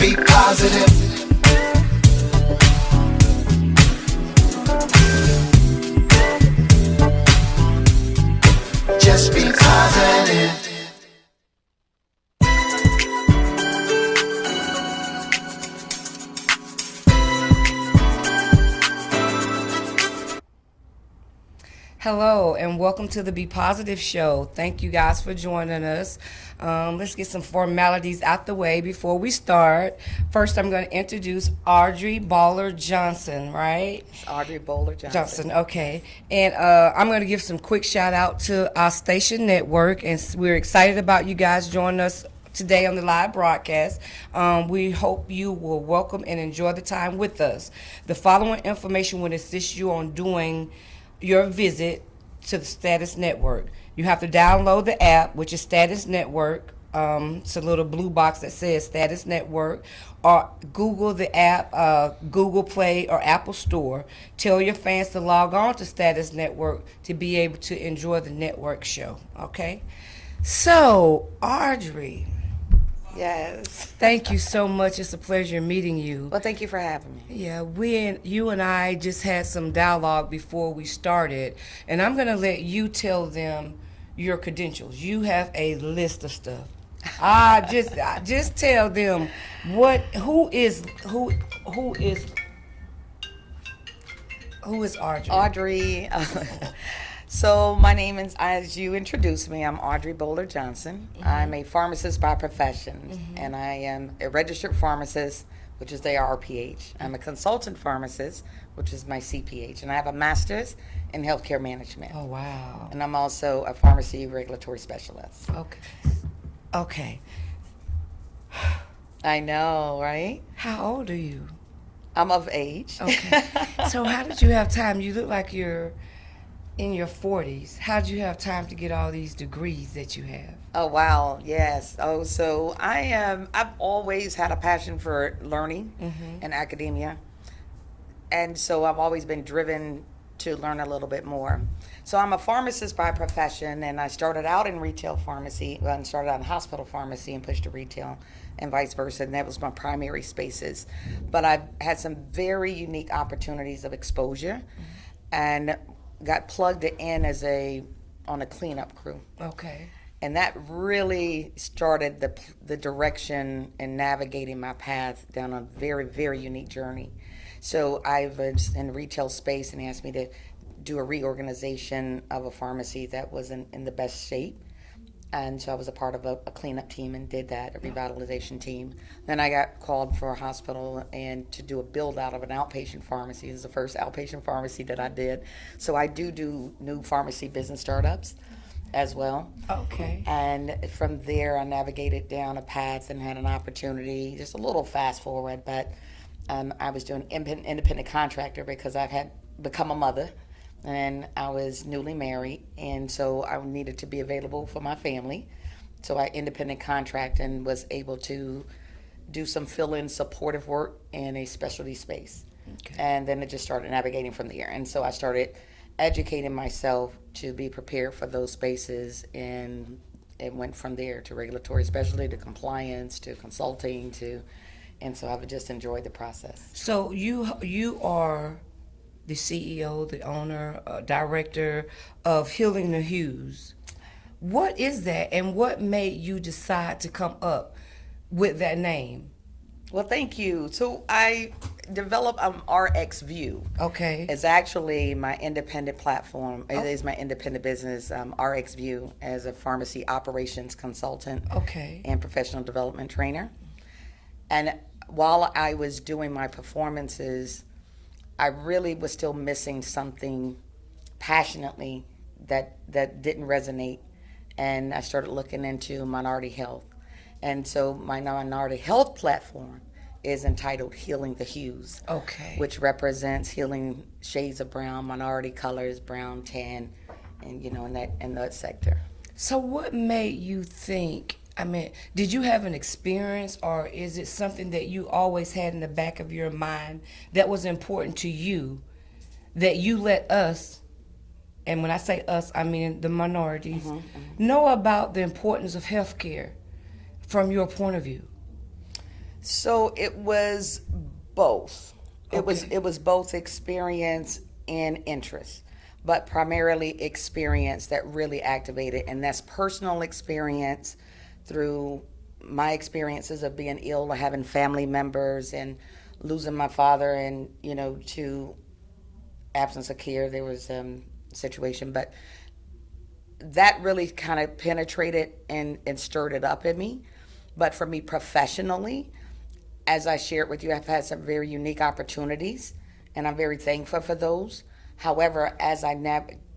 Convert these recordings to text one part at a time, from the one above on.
be positive. Just be positive. Hello and welcome to the Be Positive Show. Thank you guys for joining us. Let's get some formalities out the way before we start. First, I'm going to introduce Audrey Boller-Johnson, right? It's Audrey Boller-Johnson. Okay. And I'm going to give some quick shout out to our station network, and we're excited about you guys joining us today on the live broadcast. We hope you will welcome and enjoy the time with us. The following information will assist you on doing your visit to the Status Network. You have to download the app, which is Status Network. It's a little blue box that says Status Network, or Google the app, Google Play or Apple Store. Tell your fans to log on to Status Network to be able to enjoy the network show. Okay? So, Audrey. Yes. Thank you so much. It's a pleasure meeting you. Well, thank you for having me. Yeah, you and I just had some dialogue before we started, and I'm going to let you tell them your credentials. You have a list of stuff. Just tell them who is Audrey? Audrey. So my name is, as you introduced me, I'm Audrey Boller-Johnson. Mm-hmm. I'm a pharmacist by profession, mm-hmm. and I am a registered pharmacist, which is the RPH. I'm a consultant pharmacist, which is my CPH, and I have a master's in healthcare management. Oh, wow. And I'm also a pharmacy regulatory specialist. Okay. I know, right? How old are you? I'm of age. Okay. So how did you have time? You look like you're in your 40s. How did you have time to get all these degrees that you have? Oh, wow. Yes. Oh, so I've always had a passion for learning mm-hmm. and academia. And so I've always been driven to learn a little bit more. So I'm a pharmacist by profession, and I started out in retail pharmacy, and started out in hospital pharmacy and pushed to retail and vice versa, and that was my primary spaces. But I've had some very unique opportunities of exposure, mm-hmm. and got plugged in on a cleanup crew. Okay. And that really started the direction in navigating my path down a very, very unique journey. So I was in the retail space, and they asked me to do a reorganization of a pharmacy that wasn't in the best shape. And so I was a part of a cleanup team and did that, a revitalization team. Then I got called for a hospital and to do a build out of an outpatient pharmacy. This is the first outpatient pharmacy that I did. So I do new pharmacy business startups as well. Okay. And from there I navigated down a path and had an opportunity, just a little fast forward, but I was doing independent contractor because I had become a mother. And I was newly married, and so I needed to be available for my family. So I independent contract and was able to do some fill-in supportive work in a specialty space. Okay. And then it just started navigating from there. And so I started educating myself to be prepared for those spaces, and it went from there to regulatory specialty, to compliance, to consulting, and so I've just enjoyed the process. So you are the CEO, the owner, director of Healing the Hues. What is that, and what made you decide to come up with that name? Well, thank you. So I developed RX View. Okay. It's actually my independent platform. It is my independent business, RX View, as a pharmacy operations consultant. Okay. And professional development trainer. And while I was doing my performances, I really was still missing something passionately that didn't resonate, and I started looking into minority health. And so my minority health platform is entitled Healing the Hues, okay, which represents healing shades of brown, minority colors, brown, tan, and in that sector. So what made you think? I mean, did you have an experience, or is it something that you always had in the back of your mind that was important to you, that you let us, and when I say us, I mean the minorities, know about the importance of healthcare from your point of view? So it was both. Okay. It was both experience and interest, but primarily experience that really activated, and that's personal experience through my experiences of being ill or having family members and losing my father, and to absence of care. There was situation, but that really kind of penetrated and stirred it up in me. But for me professionally, as I shared with you, I've had some very unique opportunities, and I'm very thankful for those. However, as I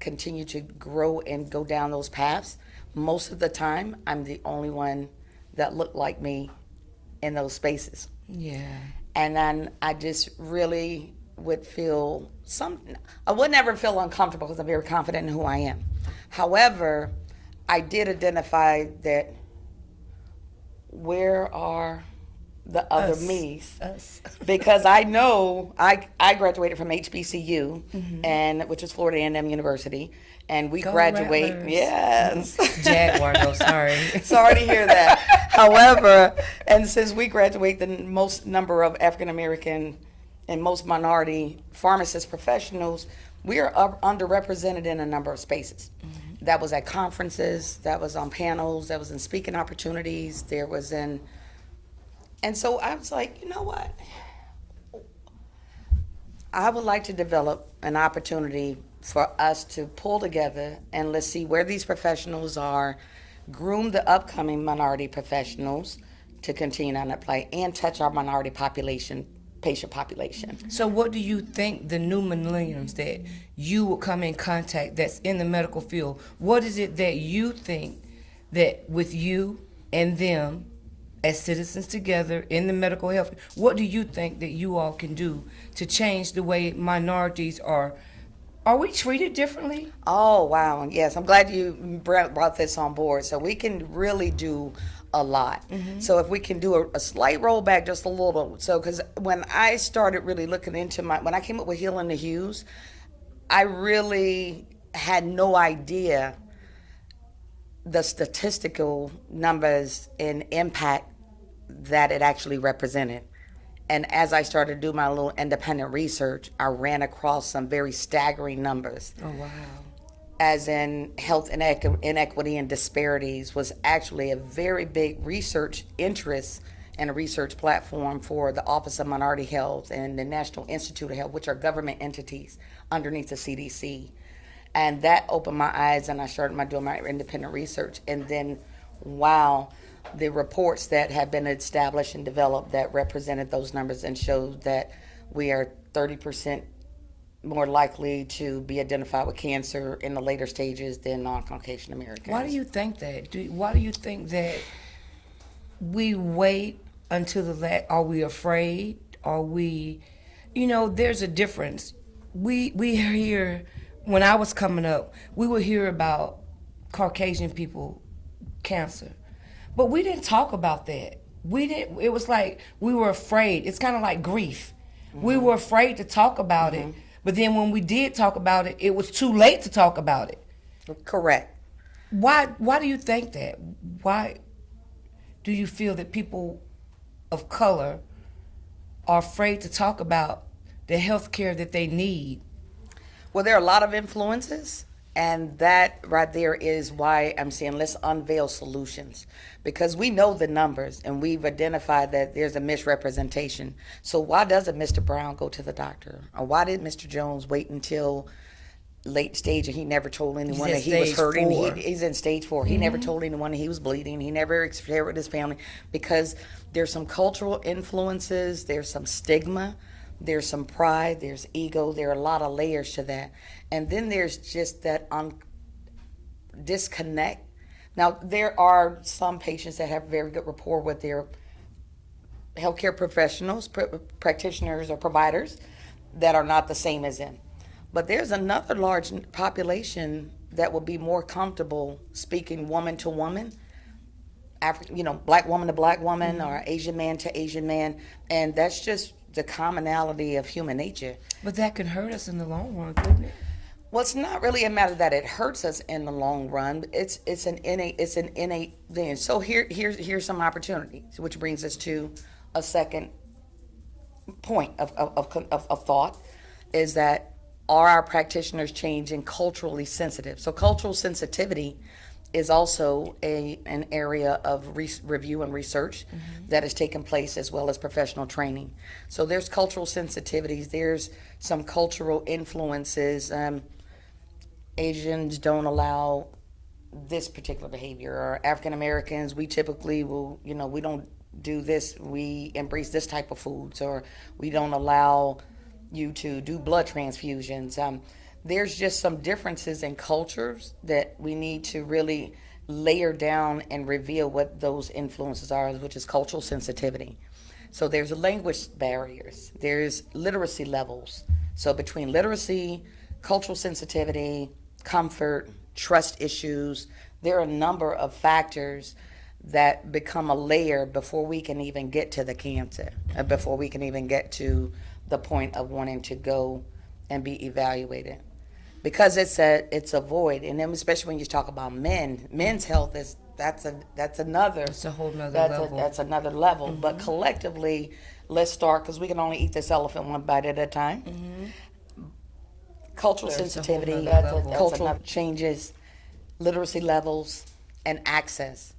continue to grow and go down those paths, most of the time, I'm the only one that looked like me in those spaces. Yeah. And then I just really would feel I would never feel uncomfortable because I'm very confident in who I am. However, I did identify that where are the other me's? Us. Because I know I graduated from HBCU, and which is Florida A&M University, and we Go graduate. Rattlers. Yes. Jaguar, no, sorry. Sorry to hear that. However, and since we graduate the most number of African American and most minority pharmacist professionals, we are underrepresented in a number of spaces. That was at conferences, that was on panels, that was in speaking opportunities, there was in, and so I was like, you know what? I would like to develop an opportunity for us to pull together and let's see where these professionals are, groom the upcoming minority professionals to continue on that play, and touch our minority patient population. So what do you think the new millennials that you will come in contact that's in the medical field, what is it that you think that with you and them as citizens together in the medical health, what do you think that you all can do to change the way minorities are we treated differently? Oh, wow. Yes, I'm glad you brought this on board. So we can really do a lot. So if we can do a slight rollback, just a little. So because when I started really looking into when I came up with Healing the Hues, I really had no idea the statistical numbers and impact that it actually represented. And as I started to do my little independent research, I ran across some very staggering numbers. Oh, wow. As in health inequity and disparities was actually a very big research interest and a research platform for the Office of Minority Health and the National Institute of Health, which are government entities underneath the CDC. And that opened my eyes, and I started doing my independent research. And then, wow, the reports that have been established and developed that represented those numbers and showed that we are 30% more likely to be identified with cancer in the later stages than non-Caucasian Americans. Why do you think that? Why do you think that we wait until the last? Are we afraid? Are we, there's a difference. We hear, when I was coming up, we would hear about Caucasian people cancer. But we didn't talk about that. It was like we were afraid. It's kind of like grief. We were afraid to talk about it. But then when we did talk about it, it was too late to talk about it. Correct. Why do you think that? Why do you feel that people of color are afraid to talk about the health care that they need? Well, there are a lot of influences, and that right there is why I'm saying let's unveil solutions, because we know the numbers and we've identified that there's a misrepresentation. So why doesn't Mr. Brown go to the doctor? Or why did Mr. Jones wait until late stage and he never told anyone that he was hurting? He's in stage 4. He never told anyone that he was bleeding. He never shared with his family, because there's some cultural influences, there's some stigma, there's some pride, there's ego, there are a lot of layers to that. And then there's just that disconnect. Now, there are some patients that have very good rapport with their healthcare professionals, practitioners or providers that are not the same as them. But there's another large population that will be more comfortable speaking woman to woman, black woman to black woman, or Asian man to Asian man, and that's just the commonality of human nature. But that could hurt us in the long run, couldn't it? Well, it's not really a matter that it hurts us in the long run. It's an innate thing. So here's some opportunity, which brings us to a second point of thought is that are our practitioners changing culturally sensitive? So cultural sensitivity is also an area of review and research that has taken place, as well as professional training. So there's cultural sensitivities, there's some cultural influences. Asians don't allow this particular behavior, or African Americans, we typically will, we don't do this, we embrace this type of foods, or we don't allow you to do blood transfusions. There's just some differences in cultures that we need to really layer down and reveal what those influences are, which is cultural sensitivity. So there's language barriers, there's literacy levels. So between literacy, cultural sensitivity, comfort, trust issues, there are a number of factors that become a layer before we can even get to the cancer, before we can even get to the point of wanting to go and be evaluated. Because it's a void, and then especially when you talk about men's health that's another. It's a whole nother level. That's another level. But collectively, let's start, because we can only eat this elephant one bite at a time. Cultural sensitivity, cultural changes, literacy levels, and access.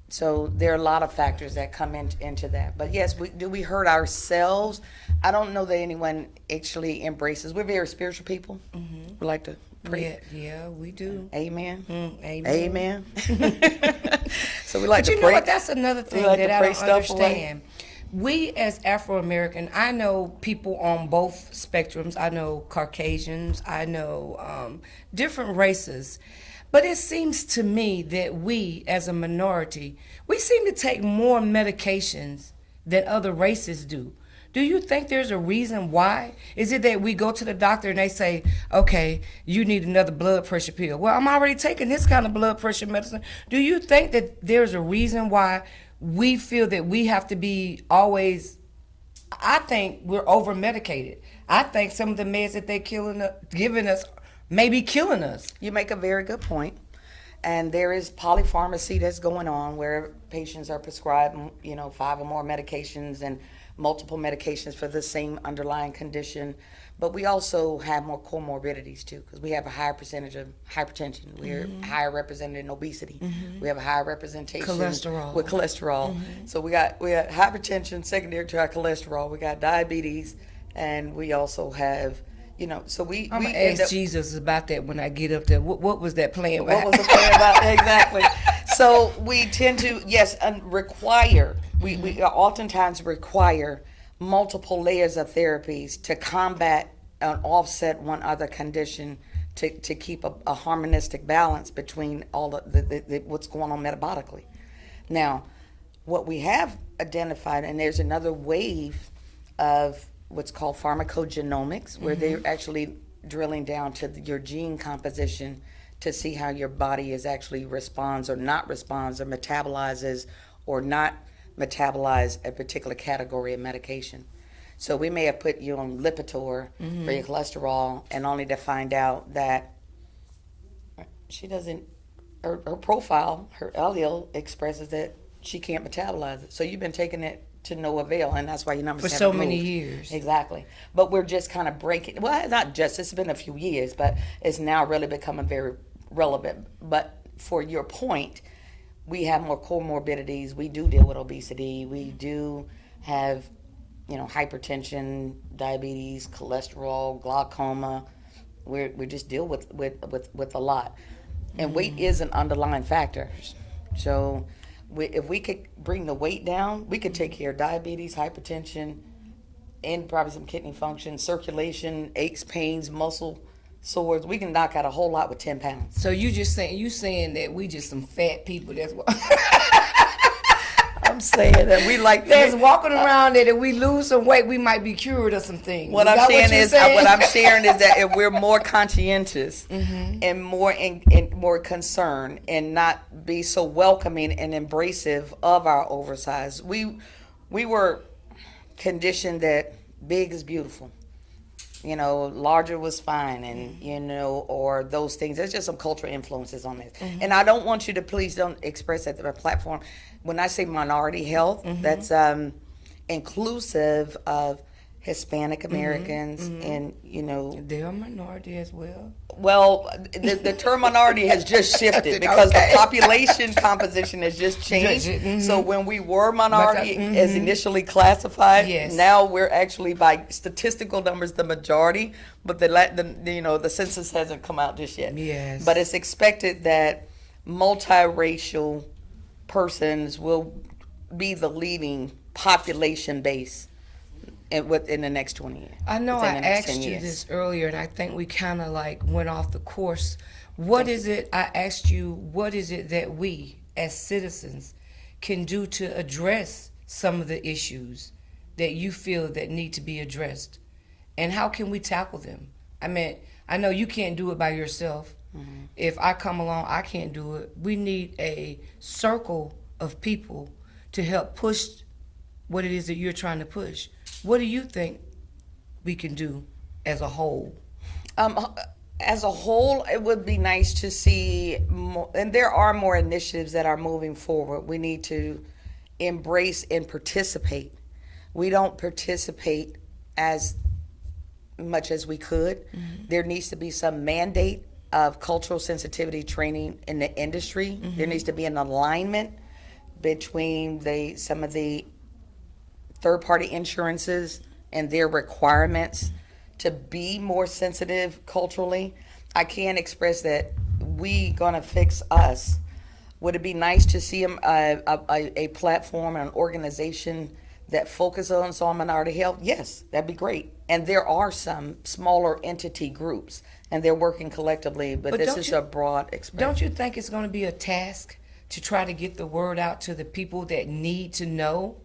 So there are a lot of factors that come into that. But yes, do we hurt ourselves? I don't know that anyone actually embraces. We're very spiritual people. We like to pray. Yeah, we do. Amen. Amen. So we like to pray. But you know what? That's another thing like that I don't understand. Away. We as Afro-American, I know people on both spectrums. I know Caucasians. I know different races. But it seems to me that we, as a minority, we seem to take more medications than other races do. Do you think there's a reason why? Is it that we go to the doctor and they say, okay, you need another blood pressure pill? Well, I'm already taking this kind of blood pressure medicine. Do you think that there's a reason why we feel that we have to be always, I think we're over-medicated. I think some of the meds that they're giving us maybe killing us. You make a very good point. And there is polypharmacy that's going on where patients are prescribed, 5 or more medications and multiple medications for the same underlying condition. But we also have more comorbidities too, because we have a higher percentage of hypertension. We're higher represented in obesity. We have a higher representation with cholesterol. So we got hypertension secondary to our cholesterol. We got diabetes, and we also have so I'm gonna ask Jesus about that when I get up there. What was that plan about? What was the plan about? Exactly. So we tend to, require, we oftentimes require multiple layers of therapies to combat and offset one other condition to keep a harmonistic balance between all the what's going on metabolically. Now, what we have identified, and there's another wave of what's called pharmacogenomics, where they're actually drilling down to your gene composition to see how your body is actually responds or not responds, or metabolizes or not metabolize a particular category of medication. So we may have put you on Lipitor for your cholesterol, and only to find out that she doesn't, her profile, her allele expresses that she can't metabolize it. So you've been taking it to no avail, and that's why your numbers for haven't so moved. many years. Exactly. But we're just kind of breaking, well, not just, it's been a few years, but it's now really becoming very relevant. But for your point, we have more comorbidities. We do deal with obesity. We do have, hypertension, diabetes, cholesterol, glaucoma. We just deal with a lot. And weight is an underlying factor. So if we could bring the weight down, we could take care of diabetes, hypertension, and probably some kidney function, circulation, aches, pains, muscle sores. We can knock out a whole lot with 10 pounds. So you saying that we just some fat people? That's what I'm saying that we like that's walking around that if we lose some weight, we might be cured of some things. What I'm sharing is that if we're more conscientious and more concerned, and not be so welcoming and embracive of our oversize. We were conditioned that big is beautiful. You know, larger was fine, and you know, or those things. There's just some cultural influences on this, and I don't want you to please don't express that the platform. When I say minority health, that's inclusive of Hispanic Americans, and you know, They're a minority as well. well, the term minority has just shifted because the population composition has just changed. So when we were minority as initially classified, Yes. now we're actually by statistical numbers the majority. But the census hasn't come out just yet. Yes. But it's expected that multiracial persons will be the leading population base within the next 20 years. I know I within the next asked 10 you years. this earlier, and I think we kind of like went off the course. What is it, I asked you, what is it that we as citizens can do to address some of the issues that you feel that need to be addressed? And how can we tackle them? I mean, I know you can't do it by yourself. If I come along, I can't do it. We need a circle of people to help push what it is that you're trying to push. What do you think we can do as a whole? As a whole, it would be nice to see more, and there are more initiatives that are moving forward. We need to embrace and participate. We don't participate as much as we could. There needs to be some mandate of cultural sensitivity training in the industry. There needs to be an alignment between some of the third-party insurances and their requirements to be more sensitive culturally. I can't express that we gonna fix us. Would it be nice to see a platform, an organization that focuses on minority health? Yes, that'd be great. And there are some smaller entity groups, and they're working collectively, but this is a broad expression. Don't you think it's going to be a task to try to get the word out to the people that need to know?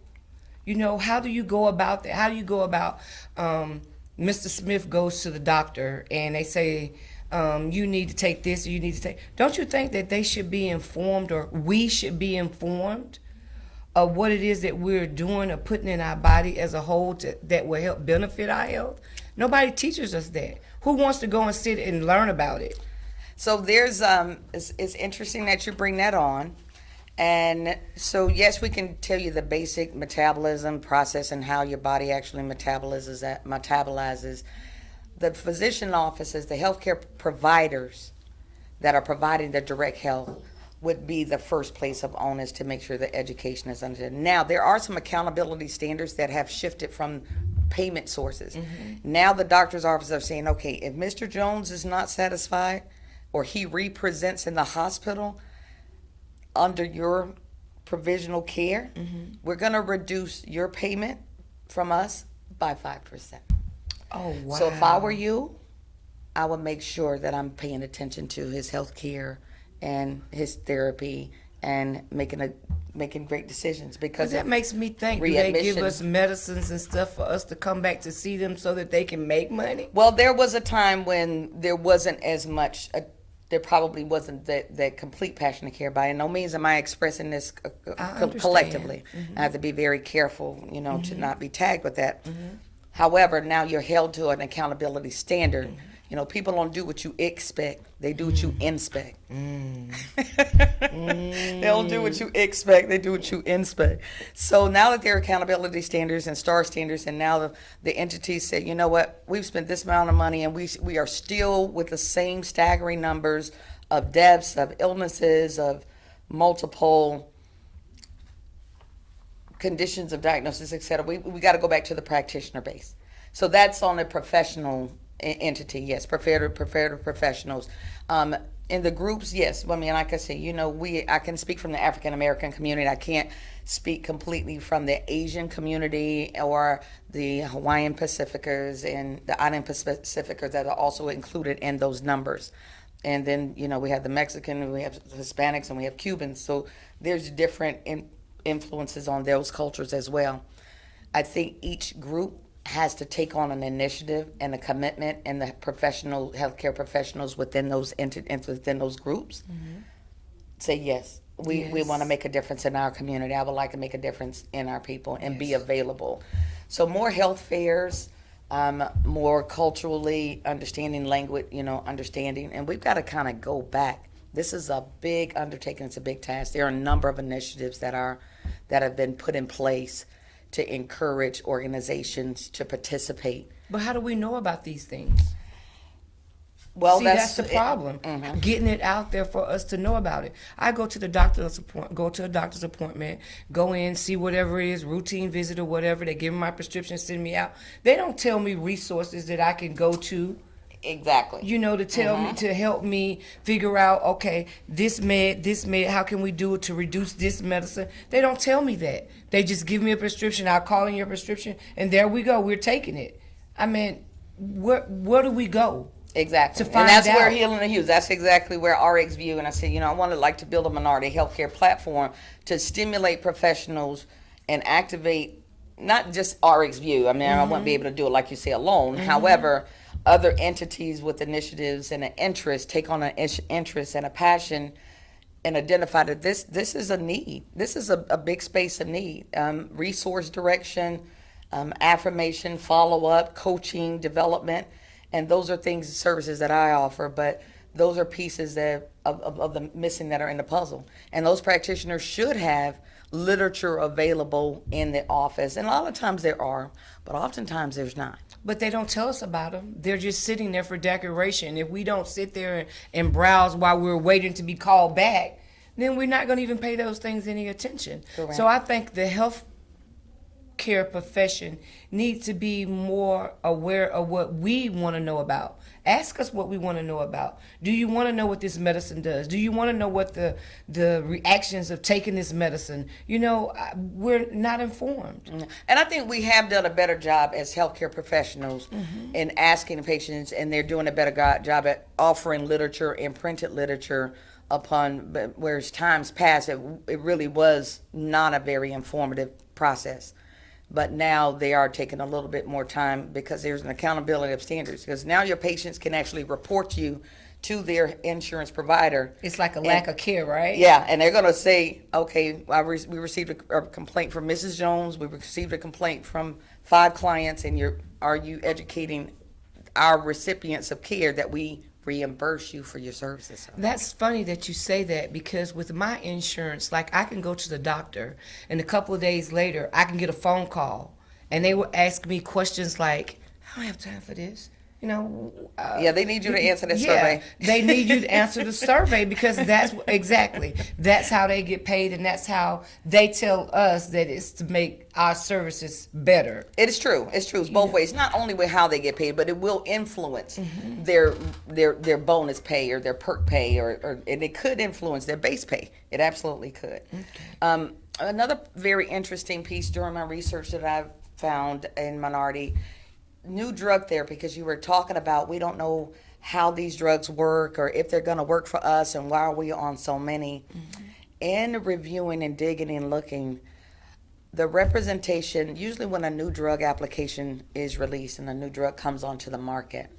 You know, how do you go about that? How do you go about Mr. Smith goes to the doctor and they say, you need to take this or you need to take... Don't you think that they should be informed, or we should be informed of what it is that we're doing or putting in our body as a whole that will help benefit our health? Nobody teaches us that. Who wants to go and sit and learn about it? So there's, it's interesting that you bring that on. And so, yes, we can tell you the basic metabolism process and how your body actually metabolizes. The physician offices, the healthcare providers that are providing the direct health would be the first place of onus to make sure the education is understood. Now, there are some accountability standards that have shifted from payment sources. Now the doctor's offices are saying, okay, if Mr. Jones is not satisfied or he represents in the hospital under your provisional care, we're going to reduce your payment from us by 5%. Oh, wow. So if I were you, I would make sure that I'm paying attention to his health care and his therapy and making great decisions, because That makes me think, do they give us medicines and stuff for us to come back to see them so that they can make money? Well, there was a time when there wasn't as much, there probably wasn't that complete passionate care. By no means am I expressing this collectively. I have to be very careful, to not be tagged with that. However, now you're held to an accountability standard. People don't do what you expect. They do what you inspect. They don't do what you expect. They do what you inspect. So now that there are accountability standards and STAR standards, and now the entities say, you know what, we've spent this amount of money and we are still with the same staggering numbers of deaths, of illnesses, of multiple conditions of diagnosis, et cetera. We got to go back to the practitioner base. So that's on a professional entity, yes, prepared professionals. In the groups, yes. I mean, like I said, I can speak from the African American community. I can't speak completely from the Asian community or the Hawaiian Pacificers and the Island Pacificers that are also included in those numbers. And then, we have the Mexican, we have Hispanics, and we have Cubans. So there's different influences on those cultures as well. I think each group has to take on an initiative and a commitment, and the healthcare professionals within those within those groups say, yes, we want to make a difference in our community. I would like to make a difference in our people and be available. So more health fairs, more culturally understanding language, understanding. And we've got to kind of go back. This is a big undertaking. It's a big task. There are a number of initiatives that have been put in place to encourage organizations to participate. But how do we know about these things? Well, See, that's the problem. Getting it out there for us to know about it. I go to a doctor's appointment, go in, see whatever it is, routine visit or whatever. They give me my prescription, send me out. They don't tell me resources that I can go to. Exactly. To tell me, to help me figure out, okay, this med, how can we do it to reduce this medicine? They don't tell me that. They just give me a prescription. I'll call in your prescription, and there we go. We're taking it. I mean, where do we go? Exactly. To find and that's out. where Healing the Hughes, that's exactly where RX View, and I said, I want to build a minority healthcare platform to stimulate professionals and activate not just RX View. I mean, I wouldn't be able to do it like you say alone. However, other entities with initiatives and an interest take on an interest and a passion and identify that this is a need. This is a big space of need. Resource direction, affirmation, follow-up, coaching, development. And those are things, services that I offer, but those are pieces of the missing that are in the puzzle. And those practitioners should have literature available in the office. And a lot of times there are, but oftentimes there's not. But they don't tell us about them. They're just sitting there for decoration. If we don't sit there and browse while we're waiting to be called back, then we're not going to even pay those things any attention. Correct. So I think the health care profession needs to be more aware of what we want to know about. Ask us what we want to know about. Do you want to know what this medicine does? Do you want to know what the reactions of taking this medicine? We're not informed. And I think we have done a better job as healthcare professionals in asking the patients, and they're doing a better job at offering literature and printed literature whereas times past, it really was not a very informative process. But now they are taking a little bit more time because there's an accountability of standards. Because now your patients can actually report you to their insurance provider. It's like a lack of care, right? Yeah, and they're going to say, okay, we received a complaint from Mrs. Jones. We received a complaint from 5 clients, and are you educating our recipients of care that we reimburse you for your services? That's funny that you say that, because with my insurance, like, I can go to the doctor and a couple of days later I can get a phone call and they will ask me questions like, I don't have time for this. Yeah, they need you to answer the survey. They need you to answer the survey, because that's how they get paid, and that's how they tell us that it's to make our services better. It's true. It's both ways. Not only with how they get paid, but it will influence their bonus pay or their perk pay, and it could influence their base pay. It absolutely could. Okay. Another very interesting piece during my research that I've found in minority, new drug therapy, because you were talking about we don't know how these drugs work or if they're going to work for us, and why are we on so many. In reviewing and digging and looking, the representation, usually when a new drug application is released and a new drug comes onto the market,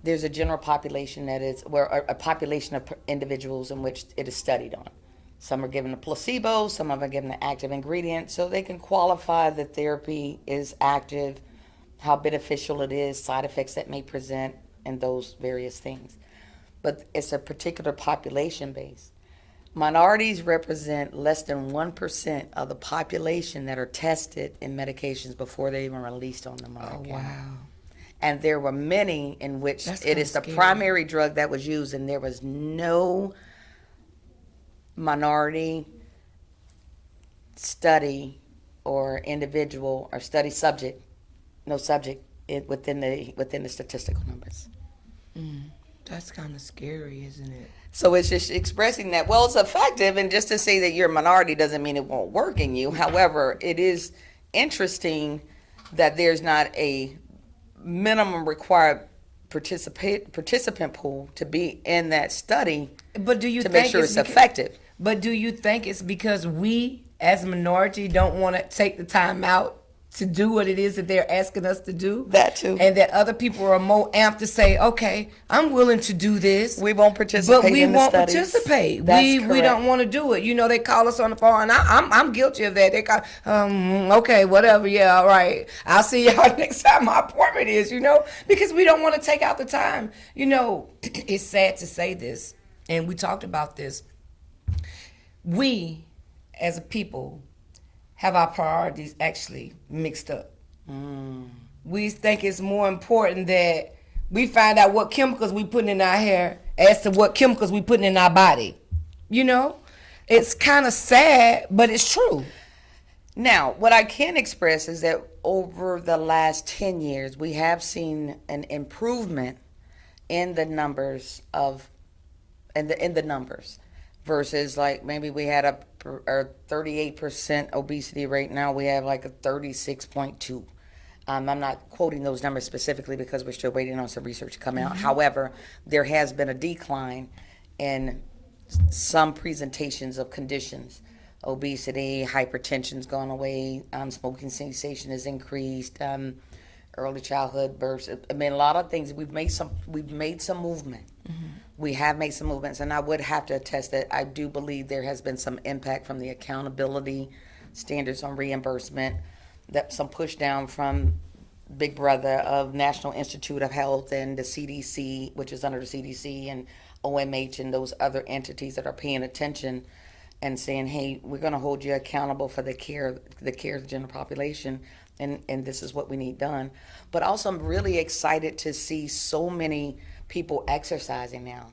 there's a general population a population of individuals in which it is studied on. Some are given a placebo, some of them are given an active ingredient, so they can qualify the therapy is active, how beneficial it is, side effects that may present, and those various things. But it's a particular population base. Minorities represent less than 1% of the population that are tested in medications before they're even released on the market. Oh, wow. And there were many in which it is the primary drug that was used, and there was no minority study or individual or study subject, no subject within the statistical numbers. That's kind of scary, isn't it? So it's just expressing that, well, it's effective, and just to say that you're a minority doesn't mean it won't work in you. However, it is interesting that there's not a minimum required participant pool to be in that study, but do you to think make sure it's effective. But do you think it's because we as a minority don't want to take the time out to do what it is that they're asking us to do. That too. And that other people are more amped to say, okay, I'm willing to do this. We won't participate but we in the won't studies. participate. That's We correct. don't want to do it. You know, they call us on the phone, and I'm guilty of that. They call, okay, whatever, yeah, all right. I'll see y'all next time my appointment is, you know, because we don't want to take out the time. You know, it's sad to say this, and we talked about this. We, as a people, have our priorities actually mixed up. We think it's more important that we find out what chemicals we putting in our hair as to what chemicals we putting in our body. You know, it's kind of sad, but it's true. Now, what I can express is that over the last 10 years, we have seen an improvement in the numbers in the numbers versus like maybe we had a 38% obesity rate. Now we have like a 36.2. I'm not quoting those numbers specifically because we're still waiting on some research to come out. However, there has been a decline in some presentations of conditions. Obesity, hypertension's gone away, smoking cessation has increased, early childhood births. I mean, a lot of things. We've made some movement. We have made some movements, and I would have to attest that I do believe there has been some impact from the accountability standards on reimbursement, that some push down from Big Brother of National Institute of Health and the CDC, which is under the CDC, and OMH and those other entities that are paying attention and saying, hey, we're going to hold you accountable for the care of the general population, and this is what we need done. But also I'm really excited to see so many people exercising now,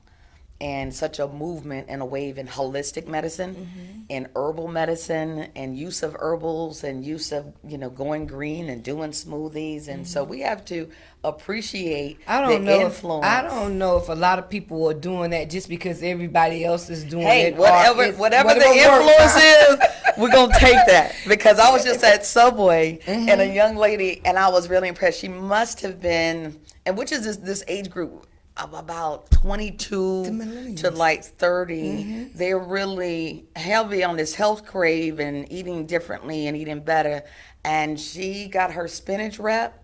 and such a movement and a wave in holistic medicine and herbal medicine and use of herbals and use of, you know, going green and doing smoothies. And so we have to appreciate the influence. I don't know if a lot of people are doing that just because everybody else is doing Hey, it. whatever the influence is, we're going to take that. Because I was just at Subway and a young lady, and I was really impressed. She must have been, and which is this age group, of about 22 to like 30. They're really heavy on this health crave and eating differently and eating better. And she got her spinach wrap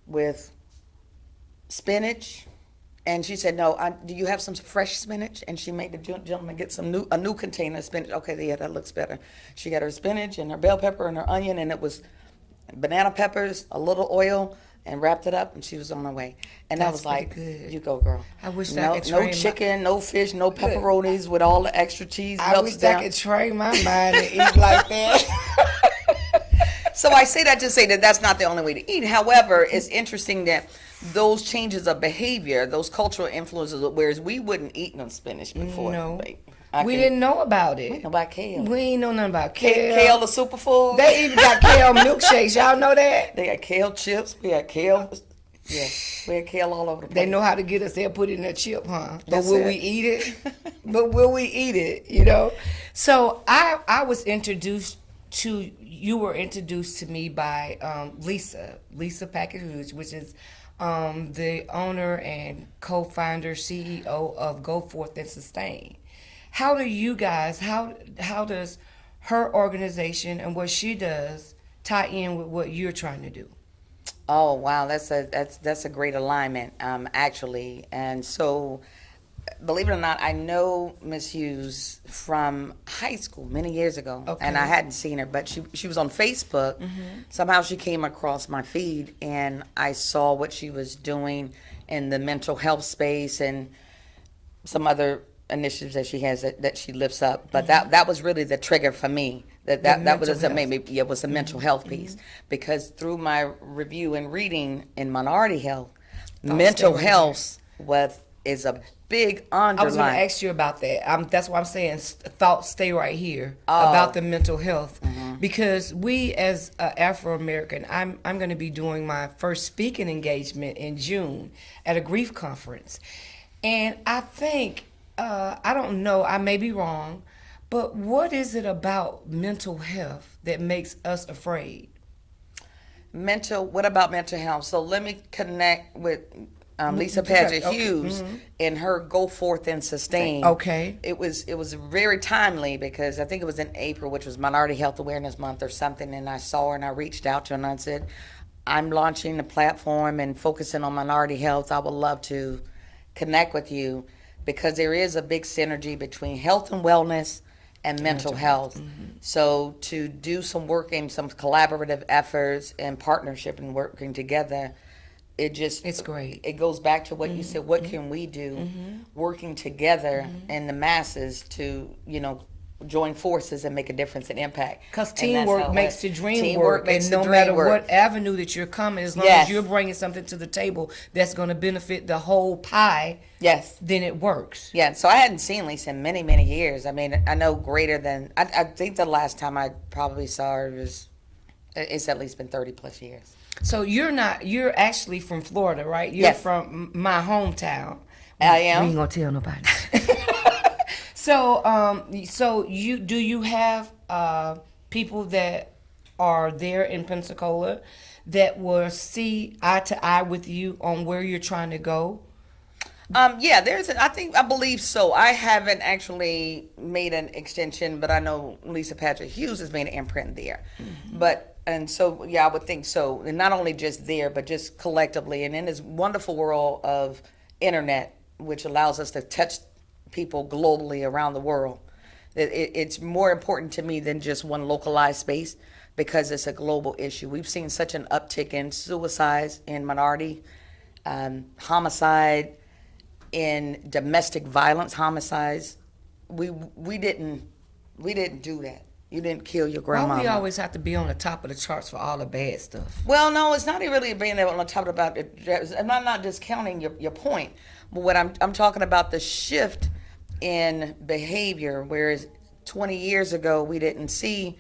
with spinach. And she said, no, do you have some fresh spinach? And she made the gentleman get a new container of spinach. Okay, yeah, that looks better. She got her spinach and her bell pepper and her onion, and it was banana peppers, a little oil, and wrapped it up, and she was on her way. And I was like, good. You go, girl. I wish no, I could train no chicken, no fish, no pepperonis with all the extra cheese. I wish I could train my mind to eat like that. So I say that to say that that's not the only way to eat. However, it's interesting that those changes of behavior, those cultural influences, whereas we wouldn't eat no spinach before. No. We didn't know about it. We didn't know about kale. We ain't know nothing about kale. Kale, the superfood. They even got kale milkshakes. Y'all know that? They got kale chips. We had kale. Yeah, we had kale all over the place. They know how to get us. They'll put it in a chip, huh? But That's will it. we eat it? But will we eat it? You know. So I was introduced to you. Were introduced to me by Lisa Packard, which is the owner and co-founder, CEO of Go Forth and Sustain. How do you guys? How does her organization and what she does tie in with what you're trying to do? Oh wow, that's a great alignment, actually. And so, believe it or not, I know Miss Hughes from high school many years ago, and I hadn't seen her, but she was on Facebook. Somehow she came across my feed, and I saw what she was doing in the mental health space and some other initiatives that she has that she lifts up. But that was really the trigger for me. That was a mental health piece, because through my review and reading in minority health, mental health is a big underline. I was going to ask you about that. That's why I'm saying thoughts stay right here about the mental health, because we as Afro-American, I'm going to be doing my first speaking engagement in June at a grief conference, and I think I don't know, I may be wrong, but what is it about mental health that makes us afraid? What about mental health? So let me connect with Lisa Okay, Paget okay, Hughes, in her Go Forth and Sustain. Okay. It was very timely because I think it was in April, which was Minority Health Awareness Month or something, and I saw her and I reached out to her and I said, I'm launching a platform and focusing on minority health. I would love to connect with you because there is a big synergy between health and wellness and mental health. So to do some work and some collaborative efforts and partnership and working together, it's great. It goes back to what you said. What can we do, working together in the masses to join forces and make a difference and impact? Because And teamwork makes the dream teamwork work, makes and the no dream matter work. what avenue that you're coming, as long Yes. as you're bringing something to the table that's going to benefit the whole pie, Yes. then it works. Yeah, so I hadn't seen Lisa in many, many years. I mean, I know greater than, I think the last time I probably saw her it's at least been 30 plus years. So you're actually from Florida, right? You're Yes. from my hometown. I We am. ain't gonna tell nobody. So you have people that are there in Pensacola that will see eye to eye with you on where you're trying to go? Yeah, I believe so. I haven't actually made an extension, but I know Lisa Paget Hughes has made an imprint there. And so, yeah, I would think so. And not only just there, but just collectively. And in this wonderful world of internet, which allows us to touch people globally around the world, it's more important to me than just one localized space because it's a global issue. We've seen such an uptick in suicides, in minority, homicide, in domestic violence homicides. We didn't do that. You didn't kill your grandma. Why we always have to be on the top of the charts for all the bad stuff? Well, no, it's not really being able to talk about it. I'm not discounting your point, but what I'm talking about the shift in behavior. Whereas 20 years ago, we didn't see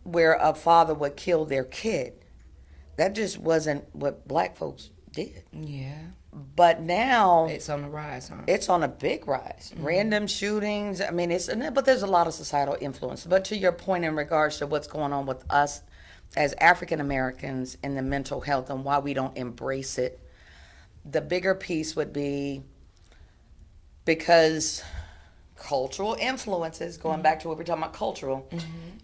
where a father would kill their kid. That just wasn't what black folks did. Yeah. But now It's on the rise, huh? it's on a big rise. Random shootings. I mean, but there's a lot of societal influence. But to your point in regards to what's going on with us as African Americans in the mental health and why we don't embrace it, the bigger piece would be because cultural influences, going back to what we're talking about cultural,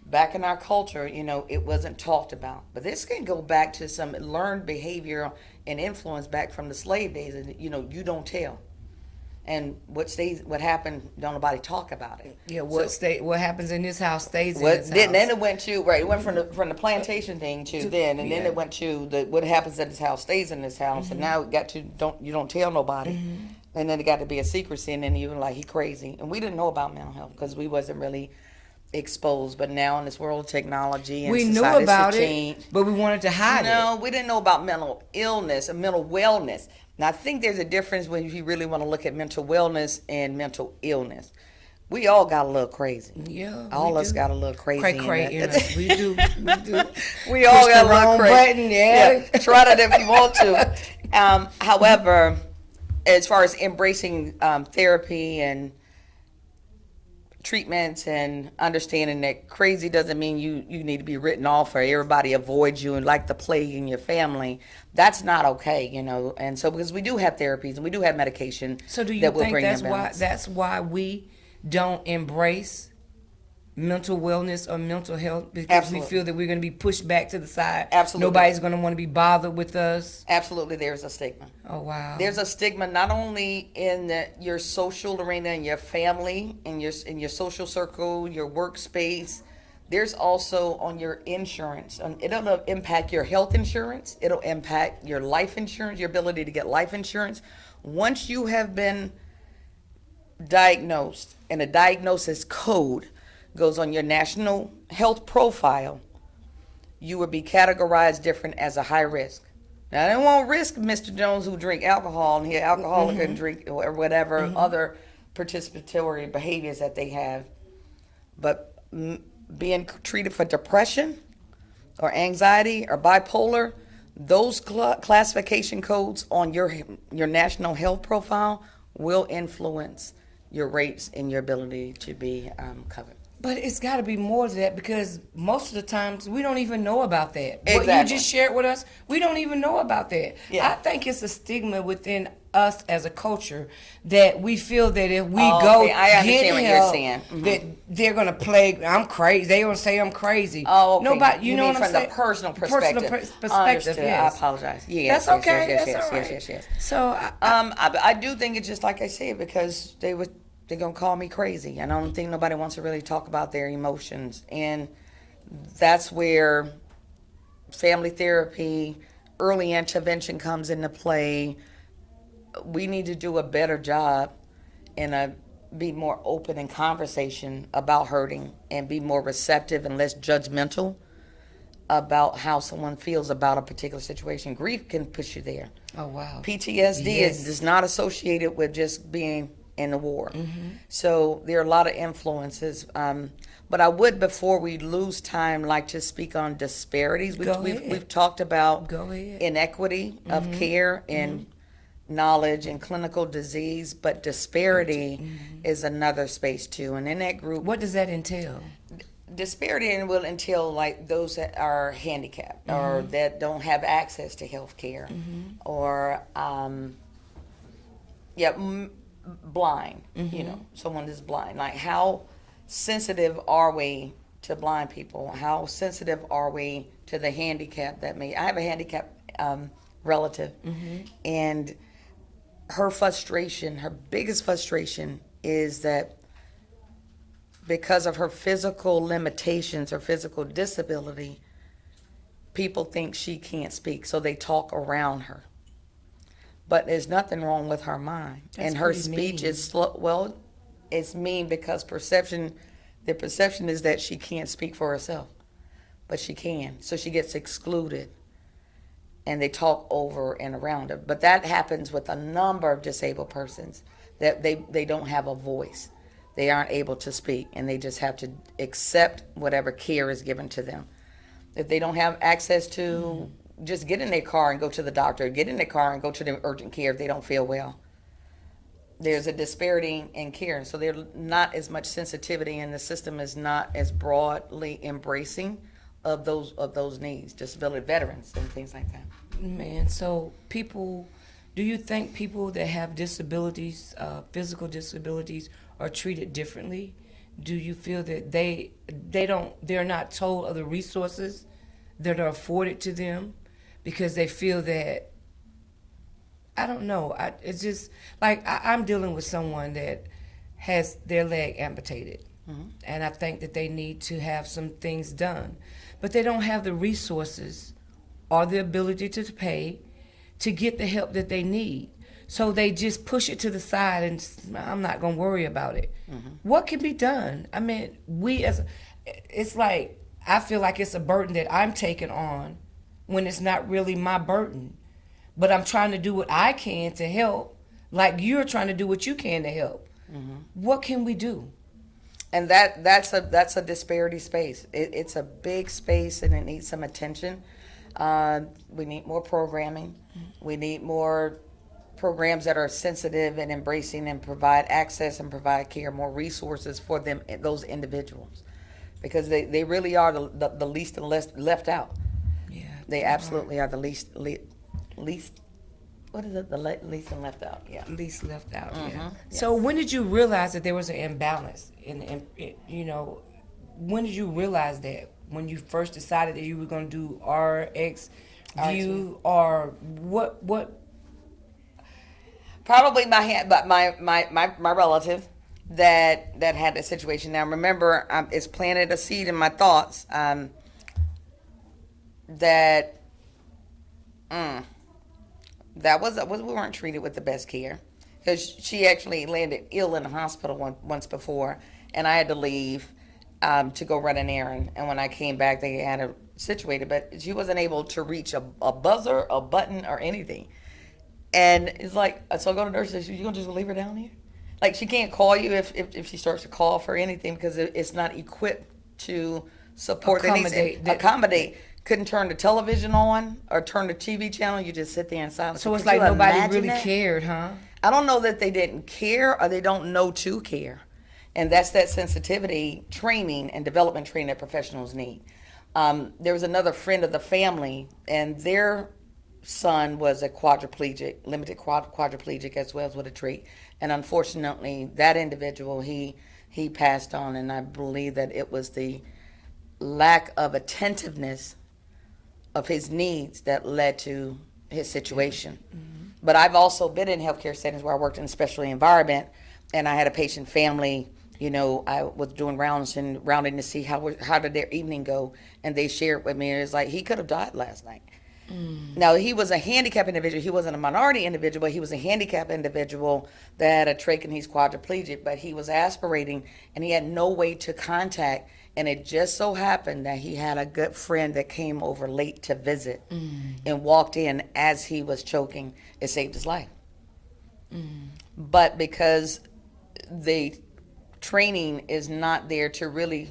back in our culture, it wasn't talked about. But this can go back to some learned behavior and influence back from the slave days. And, you don't tell. And what happened, don't nobody talk about it. Yeah, what happens in this house stays in What this then? house. Then it went to it went from the plantation thing to then, and then yeah. it went to what happens at this house stays in this house, and now it got to you don't tell nobody, and then it got to be a secrecy, and then you were like he crazy, and we didn't know about mental health because we wasn't really exposed. But now in this world of technology and we knew society's about changed, it, but we wanted to hide it. no, we didn't know about mental illness and mental wellness. Now I think there's a difference when you really want to look at mental wellness and mental illness. We all got a little crazy. Yeah, all we us do. got a little crazy. Cray in us. We do. We all Push got a the little wrong crazy. button, yeah. Try that if you want to. However, as far as embracing therapy and treatments and understanding that crazy doesn't mean you need to be written off or everybody avoids you and like the plague in your family. That's not okay, And so because we do have therapies and we do have medication, So do you that will think bring that's why we don't embrace mental wellness or mental health because Absolutely. we feel that we're going to be pushed back to the side? Absolutely. Nobody's going to want to be bothered with us. Absolutely, there's a stigma. Oh wow. There's a stigma not only in your social arena, in your family, in your social circle, your workspace. There's also on your insurance. It'll impact your health insurance. It'll impact your life insurance, your ability to get life insurance. Once you have been diagnosed, and a diagnosis code goes on your national health profile, you would be categorized different as a high risk. Now, I don't want to risk Mr. Jones who drink alcohol and he alcoholic and drink or whatever other participatory behaviors that they have. But being treated for depression or anxiety or bipolar, those classification codes on your national health profile will influence your rates and your ability to be covered. But it's got to be more to that, because most of the times we don't even know about that. What you Exactly. just shared with us, we don't even know about that. Yeah. I think it's a stigma within us as a culture that we feel that if we Oh, go okay. I understand get what you're help, saying. Mhm. that they're gonna play. I'm crazy. They gonna say I'm crazy. Oh, okay. Nobody. You know mean what I'm from saying? the personal perspective. Perspective. Understood. Yes. I apologize. Yes, That's okay. Yes, That's yes, all right. yes, yes. So I do think it's just like I said, because they're gonna call me crazy, and I don't think nobody wants to really talk about their emotions, and that's where family therapy, early intervention comes into play. We need to do a better job and be more open in conversation about hurting, and be more receptive and less judgmental about how someone feels about a particular situation. Grief can push you there. oh wow. PTSD Yes. is not associated with just being in the war. Mm-hmm. So there are a lot of influences. But I would, before we lose time, like to speak on disparities. Go ahead. We've talked about Go ahead. inequity of care and knowledge and clinical disease, but disparity is another space too. And in that group, What does that entail? disparity will entail like those that are handicapped or that don't have access to health care, or blind. You know, someone is blind. Like, how sensitive are we to blind people? How sensitive are we to the handicap that may? I have a handicapped relative, and her frustration, her biggest frustration, is that because of her physical limitations or physical disability, people think she can't speak, so they talk around her. But there's nothing wrong with her mind. That's And her pretty speech mean. is slow. Well, it's mean because the perception is that she can't speak for herself, but she can. So she gets excluded, and they talk over and around her. But that happens with a number of disabled persons, that they don't have a voice. They aren't able to speak, and they just have to accept whatever care is given to them. If they don't have access to just get in their car and go to the doctor, get in their car and go to the urgent care if they don't feel well. There's a disparity in care, so there's not as much sensitivity, and the system is not as broadly embracing of those needs, disability veterans and things like that. Man, so people, do you think people that have disabilities, physical disabilities, are treated differently? Do you feel that they're not told of the resources that are afforded to them because they feel that, I don't know, it's just like I'm dealing with someone that has their leg amputated, and I think that they need to have some things done, but they don't have the resources or the ability to pay to get the help that they need. So they just push it to the side and I'm not going to worry about it. What can be done? I mean, it's like, I feel like it's a burden that I'm taking on when it's not really my burden. But I'm trying to do what I can to help, like you're trying to do what you can to help. What can we do? And that's a disparity space. It's a big space, and it needs some attention. We need more programming. We need more programs that are sensitive and embracing and provide access and provide care, more resources for them, those individuals, because they really are the least and left out. Yeah, They absolutely are the least. What is it? The least and left out. Yeah. least left out. Yeah. Yes. So when did you realize that there was an imbalance? When did you realize that? When you first decided that you were going to do RX View, or what? Probably my relative that had the situation. Now remember, it's planted a seed in my thoughts that we weren't treated with the best care, because she actually landed ill in the hospital once before, and I had to leave to go run an errand. And when I came back, they had her situated, but she wasn't able to reach a buzzer, a button, or anything. And it's like, so I go to the nurse and says, "You gonna just leave her down here?" Like, she can't call you if she starts to call for anything, because it's not equipped to support the needs. Accommodate. Couldn't turn the television on or turn the TV channel. You just sit there in silence. So it's Could like you nobody imagine really that? cared, huh? I don't know that they didn't care, or they don't know to care. And that's that sensitivity training and development training that professionals need. There was another friend of the family, and their son was a quadriplegic, limited quadriplegic, as well as with a trait. And unfortunately, that individual, he passed on, and I believe that it was the lack of attentiveness of his needs that led to his situation. Mm-hmm. But I've also been in healthcare settings where I worked in a specialty environment, and I had a patient family. You know, I was doing rounding to see how did their evening go, and they shared with me, it was like, he could have died last night. Now, he was a handicapped individual. He wasn't a minority individual, but he was a handicapped individual that had a trach and he's quadriplegic, but he was aspirating and he had no way to contact. And it just so happened that he had a good friend that came over late to visit and walked in as he was choking. It saved his life. But because the training is not there to really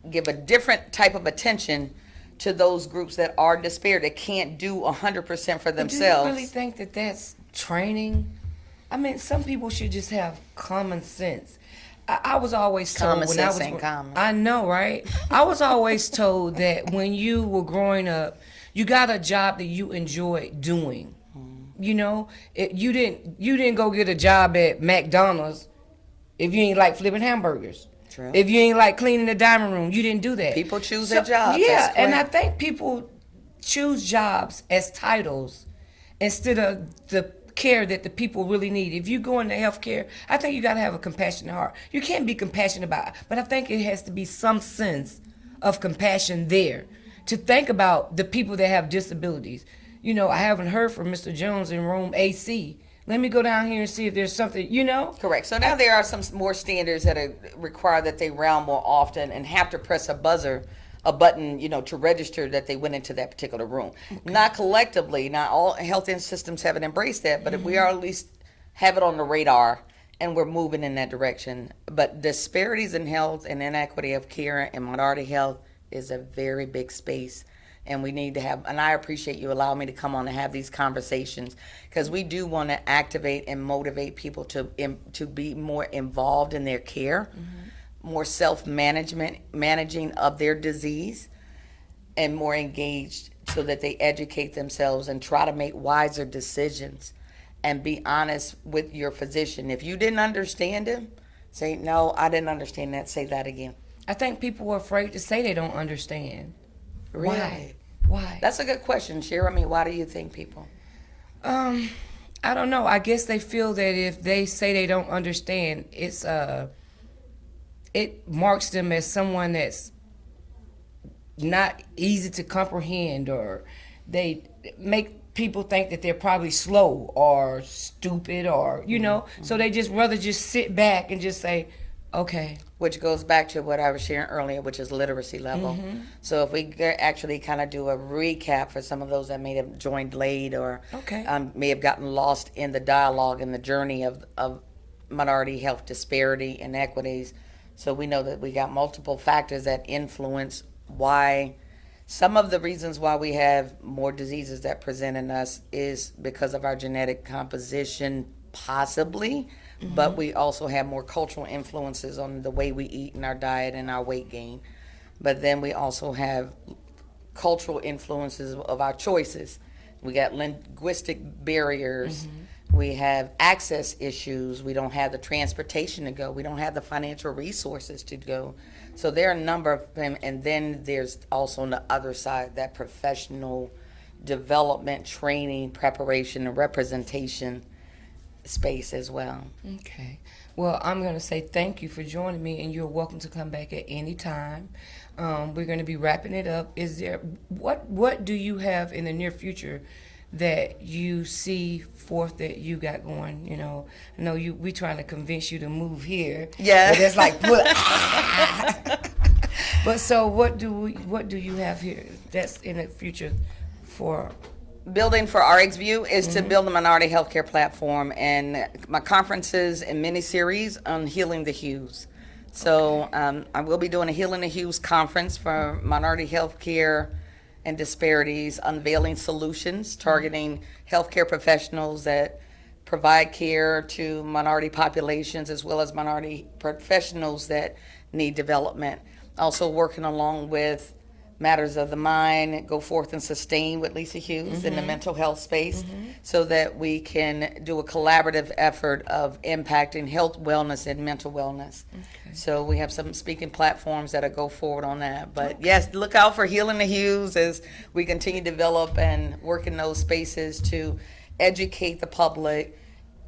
give a different type of attention to those groups that are disparate, that can't do 100% for themselves. Do you really think that that's training? I mean, some people should just have common sense. I was always told common when sense I was ain't common. I know, right? I was always told that when you were growing up, you got a job that you enjoyed doing. You know, you didn't go get a job at McDonald's if you ain't like flipping hamburgers. True. If you ain't like cleaning the dining room, you didn't do that. People choose their jobs. Yeah, and I think people choose jobs as titles instead of the care that the people really need. If you go into healthcare, I think you got to have a compassionate heart. You can't be compassionate about it, but I think it has to be some sense of compassion there to think about the people that have disabilities. You know, I haven't heard from Mr. Jones in room AC. Let me go down here and see if there's something, you know? Correct. So now there are some more standards that are require that they round more often and have to press a button, you know, to register that they went into that particular room. Okay. Not collectively, not all health systems haven't embraced that, but we are at least have it on the radar and we're moving in that direction. But disparities in health and inequity of care and minority health is a very big space. And we need to have, and I appreciate you allowing me to come on and have these conversations, because we do want to activate and motivate people to be more involved in their care, more managing of their disease, and more engaged so that they educate themselves and try to make wiser decisions and be honest with your physician. If you didn't understand him, say, no, I didn't understand that. Say that again. I think people are afraid to say they don't understand. Really? Why? That's a good question, Shira. I mean, why do you think people? I don't know. I guess they feel that if they say they don't understand, it marks them as someone that's not easy to comprehend, or they make people think that they're probably slow or stupid, or you know. So they just rather just sit back and just say, okay. Which goes back to what I was sharing earlier, which is literacy level. So if we actually kind of do a recap for some of those that may have joined late or may have gotten lost in the dialogue and the journey of minority health disparity and inequities. So we know that we got multiple factors that influence why some of the reasons why we have more diseases that present in us is because of our genetic composition, possibly. But we also have more cultural influences on the way we eat and our diet and our weight gain. But then we also have cultural influences of our choices. We got linguistic barriers. We have access issues. We don't have the transportation to go. We don't have the financial resources to go. So there are a number of them. And then there's also on the other side that professional development, training, preparation, and representation space as well. Okay. Well, I'm going to say thank you for joining me, and you're welcome to come back at any time. We're going to be wrapping it up. Is there what do you have in the near future that you see forth that you got going? You know, I know we trying to convince you to move here. Yeah. But it's like, but so what do you have here that's in the future for? Building for RxView is to build a minority healthcare platform, and my conferences and mini-series on Healing the Hues. So I will be doing a Healing the Hues conference for minority healthcare and disparities, unveiling solutions, targeting healthcare professionals that provide care to minority populations as well as minority professionals that need development. Also working along with matters of the mind, go forth and sustain with Lisa Hughes in the mental health space, so that we can do a collaborative effort of impacting health wellness and mental wellness. So we have some speaking platforms that'll go forward on that. But yes, look out for Healing the Hughes as we continue to develop and work in those spaces to educate the public,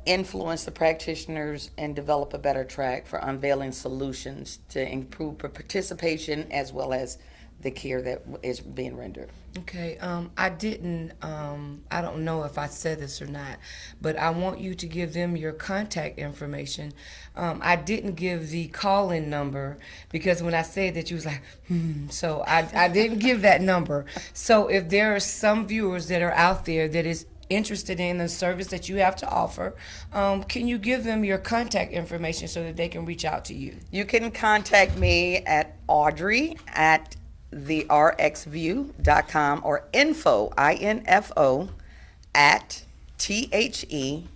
influence the practitioners, and develop a better track for unveiling solutions to improve participation as well as the care that is being rendered. Okay, I didn't, I don't know if I said this or not, but I want you to give them your contact information. I didn't give the call-in number because when I said that, you was like, so I didn't give that number. So if there are some viewers that are out there that is interested in the service that you have to offer, can you give them your contact information so that they can reach out to you? You can contact me at Audrey at therxview.com or info, I-N-F-O, at THERXVIEW.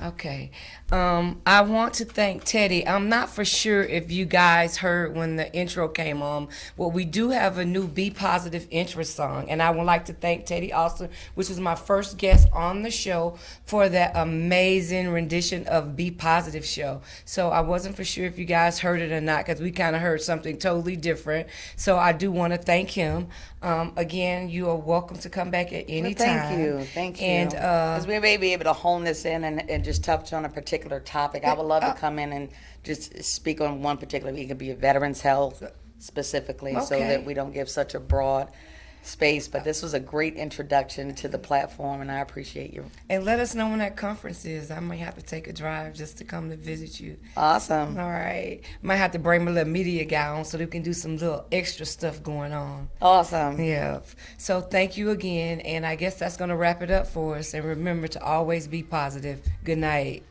Okay. I want to thank Teddy. I'm not for sure if you guys heard when the intro came on. Well, we do have a new Be Positive intro song, and I would like to thank Teddy Austin, which was my first guest on the show, for that amazing rendition of Be Positive show. So I wasn't for sure if you guys heard it or not, because we kind of heard something totally different. So I do want to thank him. Again, you are welcome to come back at any time. Thank you. And because we may be able to hone this in and just touch on a particular topic. I would love to come in and just speak on one particular. It could be veterans health specifically, so that we don't give such a broad space. But this was a great introduction to the platform, and I appreciate you. And let us know when that conference is. I might have to take a drive just to come to visit you. Awesome. All right. Might have to bring my little media guy on so that we can do some little extra stuff going on. Awesome. Yeah. So thank you again, and I guess that's going to wrap it up for us. And remember to always be positive. Good night.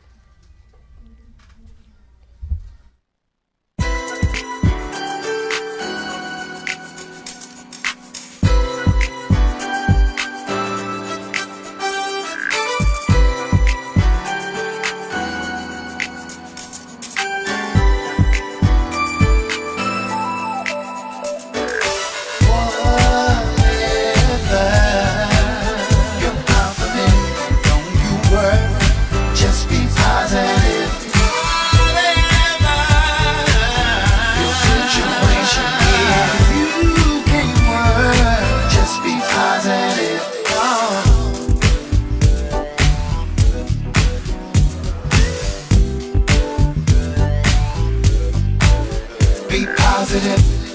Be positive.